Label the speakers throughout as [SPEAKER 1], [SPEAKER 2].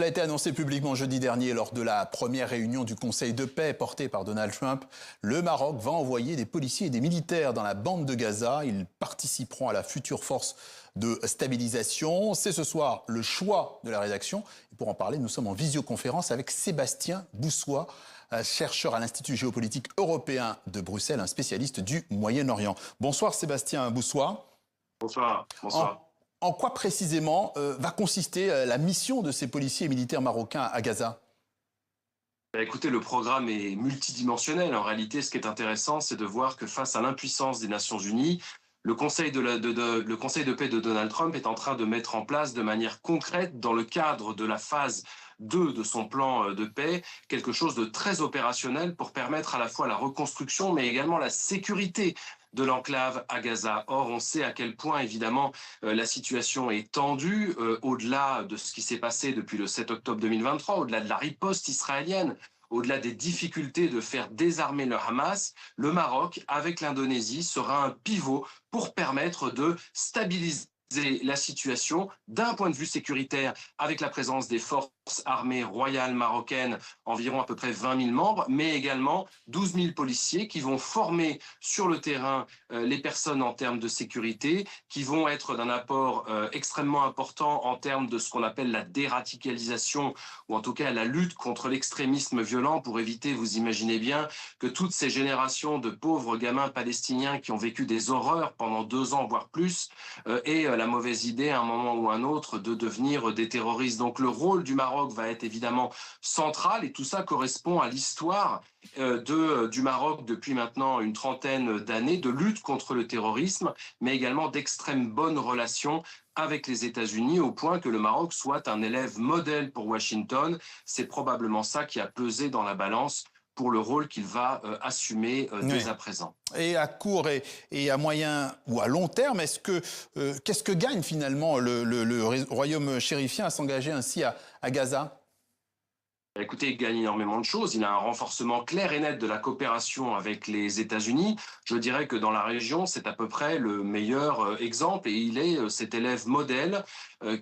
[SPEAKER 1] Cela a été annoncé publiquement jeudi dernier lors de la première réunion du Conseil de paix porté par Donald Trump. Le Maroc va envoyer des policiers et des militaires dans la bande de Gaza. Ils participeront à la future force de stabilisation. C'est ce soir le choix de la rédaction. Et pour en parler, nous sommes en visioconférence avec Sébastien Boussois, chercheur à l'Institut géopolitique européen de Bruxelles, un spécialiste du Moyen-Orient. Bonsoir Sébastien Boussois.
[SPEAKER 2] Bonsoir. Bonsoir.
[SPEAKER 1] En quoi précisément va consister la mission de ces policiers et militaires marocains à Gaza ?
[SPEAKER 2] Écoutez, le programme est multidimensionnel. En réalité, ce qui est intéressant, c'est de voir que face à l'impuissance des Nations Unies, le Conseil de paix de Donald Trump est en train de mettre en place de manière concrète, dans le cadre de la phase 2 de son plan de paix, quelque chose de très opérationnel pour permettre à la fois la reconstruction, mais également la sécurité de l'enclave à Gaza. Or, on sait à quel point, évidemment, la situation est tendue, au-delà de ce qui s'est passé depuis le 7 octobre 2023, au-delà de la riposte israélienne, au-delà des difficultés de faire désarmer le Hamas. Le Maroc, avec l'Indonésie, sera un pivot pour permettre de stabiliser la situation d'un point de vue sécuritaire, avec la présence des forces armées royales marocaines, environ à peu près 20 000 membres, mais également 12 000 policiers qui vont former sur le terrain les personnes en termes de sécurité, qui vont être d'un apport extrêmement important en termes de ce qu'on appelle la déradicalisation, ou en tout cas la lutte contre l'extrémisme violent, pour éviter, vous imaginez bien, que toutes ces générations de pauvres gamins palestiniens qui ont vécu des horreurs pendant 2 ans, voire plus, aient la mauvaise idée à un moment ou un autre de devenir des terroristes. Donc le rôle du Maroc va être évidemment central, et tout ça correspond à l'histoire du Maroc depuis maintenant une trentaine d'années, de lutte contre le terrorisme, mais également d'extrême bonnes relations avec les États-Unis, au point que le Maroc soit un élève modèle pour Washington. C'est probablement ça qui a pesé dans la balance pour le rôle qu'il va assumer dès à présent.
[SPEAKER 1] Et à court et à moyen ou à long terme, qu'est-ce que gagne finalement le royaume chérifien à s'engager ainsi à Gaza ?
[SPEAKER 2] Écoutez, il gagne énormément de choses. Il a un renforcement clair et net de la coopération avec les États-Unis. Je dirais que dans la région, c'est à peu près le meilleur exemple, et il est cet élève modèle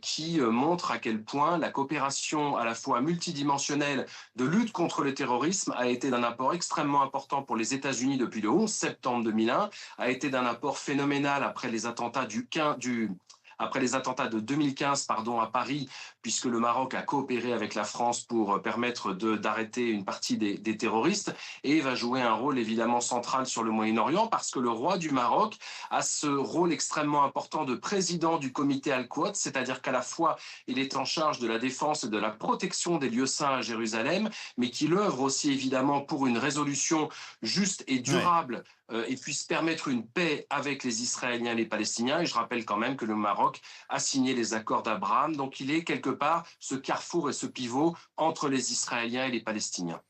[SPEAKER 2] qui montre à quel point la coopération à la fois multidimensionnelle de lutte contre le terrorisme a été d'un apport extrêmement important pour les États-Unis depuis le 11 septembre 2001, a été d'un apport phénoménal après les attentats après les attentats de 2015 à Paris, puisque le Maroc a coopéré avec la France pour permettre d'arrêter une partie des terroristes, et va jouer un rôle évidemment central sur le Moyen-Orient, parce que le roi du Maroc a ce rôle extrêmement important de président du comité Al-Quds, c'est-à-dire qu'à la fois il est en charge de la défense et de la protection des lieux saints à Jérusalem, mais qu'il œuvre aussi évidemment pour une résolution juste et durable, et puisse permettre une paix avec les Israéliens et les Palestiniens. Et je rappelle quand même que le Maroc a signé les accords d'Abraham, donc il est quelque part ce carrefour et ce pivot entre les Israéliens et les Palestiniens.